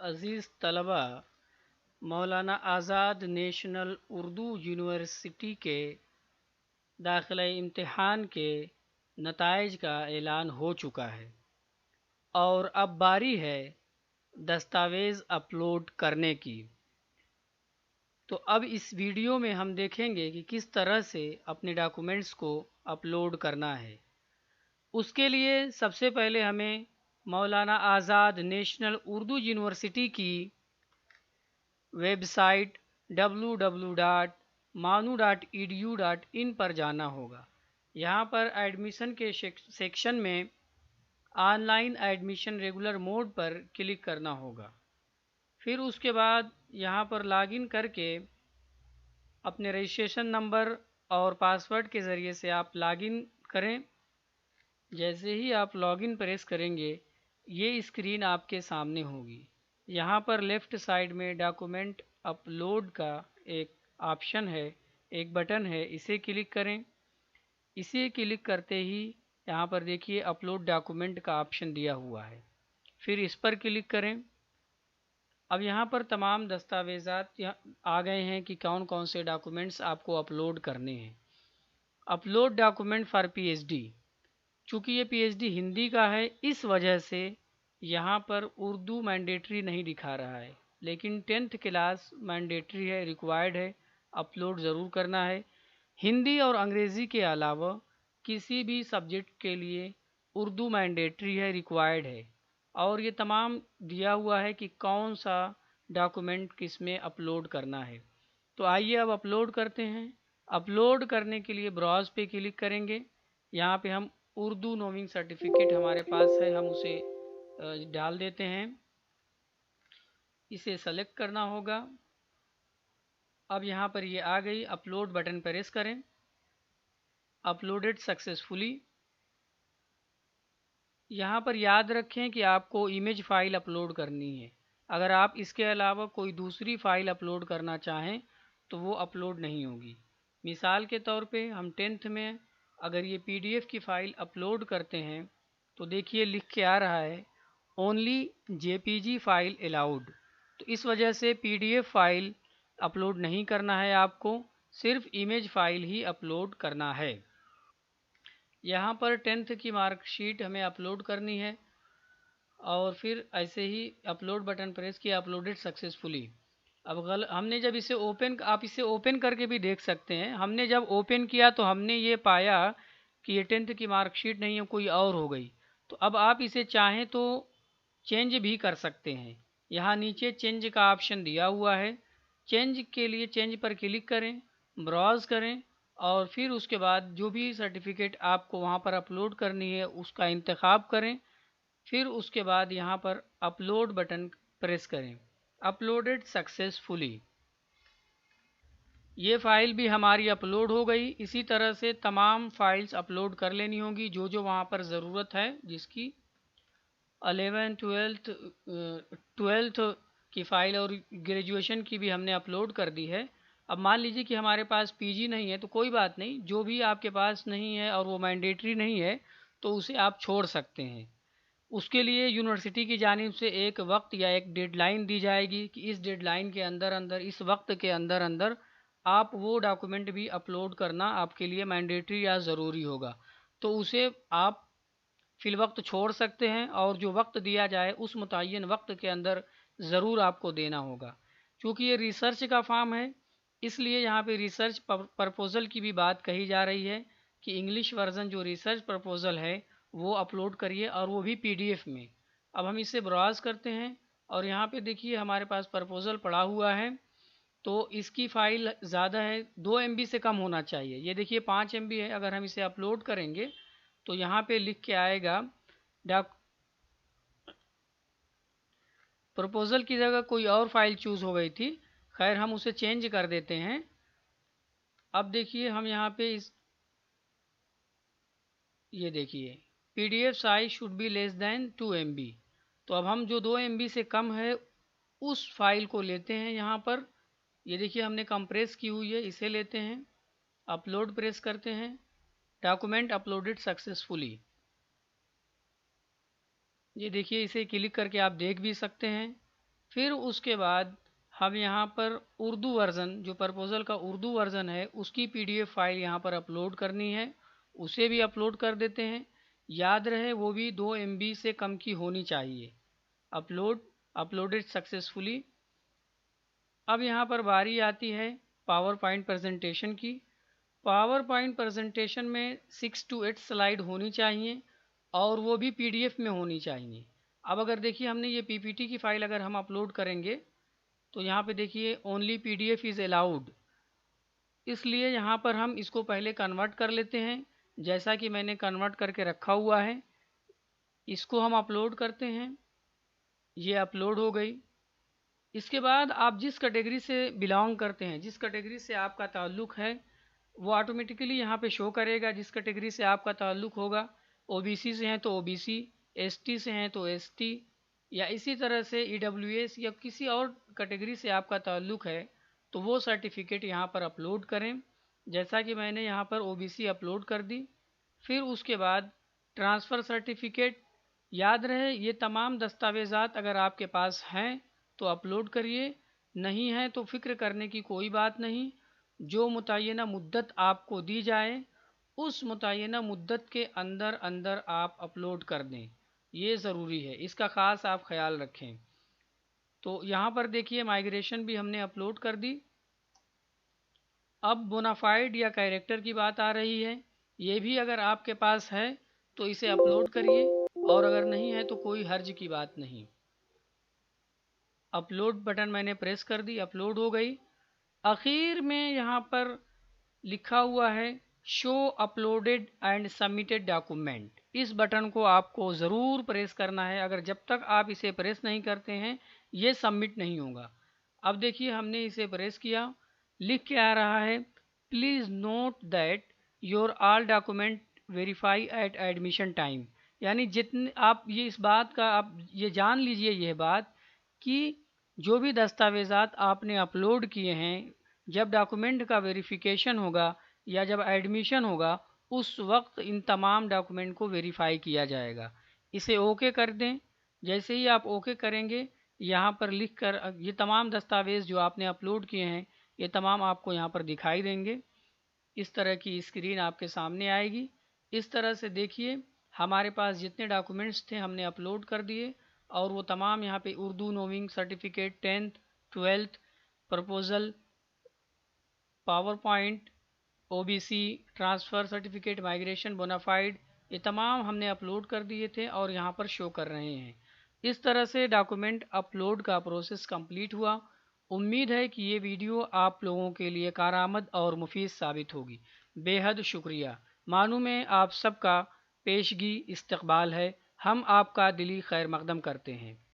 अज़ीज़ तलबा, मौलाना आज़ाद national Urdu university के दाखिला इम्तिहान के नताइज का ऐलान हो चुका है और अब बारी है दस्तावेज़ अपलोड करने की। तो अब इस वीडियो में हम देखेंगे कि किस तरह से अपने डॉक्यूमेंट्स को अपलोड करना है। उसके लिए सबसे पहले हमें मौलाना आज़ाद नेशनल उर्दू यूनिवर्सिटी की वेबसाइट www.manu.edu.in पर जाना होगा। यहाँ पर एडमिशन के सेक्शन में ऑनलाइन एडमिशन रेगुलर मोड पर क्लिक करना होगा। फिर उसके बाद यहाँ पर लॉगिन करके अपने रजिस्ट्रेशन नंबर और पासवर्ड के ज़रिए से आप लॉगिन करें। जैसे ही आप लॉगिन प्रेस करेंगे ये स्क्रीन आपके सामने होगी। यहाँ पर लेफ़्ट साइड में डॉक्यूमेंट अपलोड का एक ऑप्शन है, एक बटन है, इसे क्लिक करें। इसे क्लिक करते ही यहाँ पर देखिए अपलोड डॉक्यूमेंट का ऑप्शन दिया हुआ है, फिर इस पर क्लिक करें। अब यहाँ पर तमाम दस्तावेज़ात आ गए हैं कि कौन कौन से डॉक्यूमेंट्स आपको अपलोड करने हैं। अपलोड डॉक्यूमेंट फॉर पीएचडी, चूँकि ये पीएचडी हिंदी का है इस वजह से यहाँ पर उर्दू मैंडेटरी नहीं दिखा रहा है, लेकिन 10th क्लास मैंडेटरी है, रिक्वायर्ड है, अपलोड ज़रूर करना है। हिंदी और अंग्रेज़ी के अलावा किसी भी सब्जेक्ट के लिए उर्दू मैंडेटरी है, रिक्वायर्ड है। और ये तमाम दिया हुआ है कि कौन सा डॉक्यूमेंट किस में अपलोड करना है। तो आइए अब अपलोड करते हैं। अपलोड करने के लिए ब्राउज़ पे क्लिक करेंगे। यहाँ पे हम उर्दू नोविंग सर्टिफिकेट हमारे पास है, हम उसे डाल देते हैं। इसे सेलेक्ट करना होगा। अब यहाँ पर ये आ गई, अपलोड बटन प्रेस करें। Uploaded successfully. यहाँ पर याद रखें कि आपको इमेज फ़ाइल अपलोड करनी है। अगर आप इसके अलावा कोई दूसरी फ़ाइल अपलोड करना चाहें तो वो अपलोड नहीं होगी। मिसाल के तौर पे हम 10th में अगर ये पीडीएफ की फ़ाइल अपलोड करते हैं तो देखिए लिख के आ रहा है ओनली जेपीजी फ़ाइल अलाउड। तो इस वजह से पीडीएफ फ़ाइल अपलोड नहीं करना है, आपको सिर्फ इमेज फ़ाइल ही अपलोड करना है। यहाँ पर 10th की मार्कशीट हमें अपलोड करनी है और फिर ऐसे ही अपलोड बटन प्रेस किया, अपलोडेड सक्सेसफुली। अब हमने जब इसे ओपन, आप इसे ओपन करके भी देख सकते हैं। हमने जब ओपन किया तो हमने ये पाया कि ये 10th की मार्कशीट नहीं है, कोई और हो गई। तो अब आप इसे चाहें तो चेंज भी कर सकते हैं। यहाँ नीचे चेंज का ऑप्शन दिया हुआ है। चेंज के लिए चेंज पर क्लिक करें, ब्राउज़ करें और फिर उसके बाद जो भी सर्टिफिकेट आपको वहाँ पर अपलोड करनी है उसका इंतखाब करें। फिर उसके बाद यहाँ पर अपलोड बटन प्रेस करें। Uploaded successfully. ये फ़ाइल भी हमारी अपलोड हो गई। इसी तरह से तमाम फाइल्स अपलोड कर लेनी होगी जो जो वहाँ पर ज़रूरत है, जिसकी 11th 12th की फ़ाइल और ग्रेजुएशन की भी हमने अपलोड कर दी है। अब मान लीजिए कि हमारे पास पीजी नहीं है तो कोई बात नहीं, जो भी आपके पास नहीं है और वो मैंडेटरी नहीं है तो उसे आप छोड़ सकते हैं। उसके लिए यूनिवर्सिटी की जानिब से एक वक्त या एक डेडलाइन दी जाएगी कि इस डेडलाइन के अंदर अंदर, इस वक्त के अंदर अंदर आप वो डॉक्यूमेंट भी अपलोड करना आपके लिए मैंडेटरी या ज़रूरी होगा। तो उसे आप फिल वक्त छोड़ सकते हैं और जो वक्त दिया जाए उस मुतय्यन वक्त के अंदर ज़रूर आपको देना होगा। क्योंकि ये रिसर्च का फॉर्म है इसलिए यहाँ पे रिसर्च प्रपोज़ल की भी बात कही जा रही है कि इंग्लिश वर्ज़न जो रिसर्च प्रपोज़ल है वो अपलोड करिए और वो भी पीडीएफ में। अब हम इसे ब्राउज़ करते हैं और यहाँ पे देखिए हमारे पास प्रपोज़ल पड़ा हुआ है। तो इसकी फ़ाइल ज़्यादा है, 2 MB से कम होना चाहिए। ये देखिए 5 MB है। अगर हम इसे अपलोड करेंगे तो यहाँ पे लिख के आएगा डॉक प्रपोज़ल की जगह कोई और फाइल चूज़ हो गई थी। खैर हम उसे चेंज कर देते हैं। अब देखिए हम यहाँ पे ये देखिए PDF size should be less than 2 MB। तो अब हम जो 2 MB से कम है उस फाइल को लेते हैं। यहाँ पर ये देखिए हमने कंप्रेस की हुई है, इसे लेते हैं, अपलोड प्रेस करते हैं। Document uploaded successfully. ये देखिए इसे क्लिक करके आप देख भी सकते हैं। फिर उसके बाद हम यहाँ पर उर्दू वर्ज़न, जो प्रपोज़ल का उर्दू वर्ज़न है, उसकी PDF फाइल यहाँ पर अपलोड करनी है, उसे भी अपलोड कर देते हैं। याद रहे वो भी 2 MB से कम की होनी चाहिए। Uploaded successfully. अब यहाँ पर बारी आती है पावर पॉइंट प्रेजेंटेशन की। पावर पॉइंट प्रेजेंटेशन में 6 to 8 स्लाइड होनी चाहिए और वो भी PDF में होनी चाहिए। अब अगर देखिए हमने ये PPT की फ़ाइल अगर हम अपलोड करेंगे तो यहाँ पे देखिए ओनली PDF इज़ अलाउड, इसलिए यहाँ पर हम इसको पहले कन्वर्ट कर लेते हैं। जैसा कि मैंने कन्वर्ट करके रखा हुआ है, इसको हम अपलोड करते हैं। ये अपलोड हो गई। इसके बाद आप जिस कैटेगरी से बिलोंग करते हैं, जिस कैटेगरी से आपका ताल्लुक़ है, वो ऑटोमेटिकली यहाँ पे शो करेगा। जिस कैटेगरी से आपका ताल्लुक़ होगा, OBC से हैं तो OBC, ST से हैं तो ST, या इसी तरह से EWS या किसी और कैटेगरी से आपका ताल्लुक़ है तो वो सर्टिफिकेट यहाँ पर अपलोड करें। जैसा कि मैंने यहाँ पर OBC अपलोड कर दी। फिर उसके बाद ट्रांसफ़र सर्टिफिकेट। याद रहे ये तमाम दस्तावेज़ात अगर आपके पास हैं तो अपलोड करिए, नहीं है तो फ़िक्र करने की कोई बात नहीं। जो मुतय्यना मुद्दत आपको दी जाए उस मुतय्यना मुद्दत के अंदर अंदर आप अपलोड कर दें, ये ज़रूरी है, इसका ख़ास आप ख्याल रखें। तो यहाँ पर देखिए माइग्रेशन भी हमने अपलोड कर दी। अब बोनाफाइड या कैरेक्टर की बात आ रही है, ये भी अगर आपके पास है तो इसे अपलोड करिए, और अगर नहीं है तो कोई हर्ज की बात नहीं। अपलोड बटन मैंने प्रेस कर दी, अपलोड हो गई। आखिर में यहाँ पर लिखा हुआ है show uploaded and submitted document. इस बटन को आपको ज़रूर प्रेस करना है। अगर जब तक आप इसे प्रेस नहीं करते हैं ये सबमिट नहीं होगा। अब देखिए हमने इसे प्रेस किया, लिख के आ रहा है please note that your all document verify at admission time. यानी जितने आप ये इस बात का आप ये जान लीजिए, यह बात कि जो भी दस्तावेज़ात आपने अपलोड किए हैं, जब डॉक्यूमेंट का वेरिफिकेशन होगा या जब एडमिशन होगा उस वक्त इन तमाम डॉक्यूमेंट को वेरीफाई किया जाएगा। इसे ओके कर दें। जैसे ही आप ओके करेंगे, यहाँ पर लिख कर ये तमाम दस्तावेज़ जो आपने अपलोड किए हैं ये तमाम आपको यहाँ पर दिखाई देंगे। इस तरह की स्क्रीन आपके सामने आएगी। इस तरह से देखिए हमारे पास जितने डॉक्यूमेंट्स थे हमने अपलोड कर दिए, और वो तमाम यहाँ पे Urdu knowing certificate, 10th 12th, proposal, power point, OBC, transfer certificate, migration, bonafide, ये तमाम हमने अपलोड कर दिए थे और यहाँ पर शो कर रहे हैं। इस तरह से डॉक्यूमेंट अपलोड का प्रोसेस कंप्लीट हुआ। उम्मीद है कि ये वीडियो आप लोगों के लिए कारआमद और मुफीद साबित होगी। बेहद शुक्रिया। मालूम है आप सबका पेशगी इस्तकबाल है। हम आपका दिली खैर मकदम करते हैं।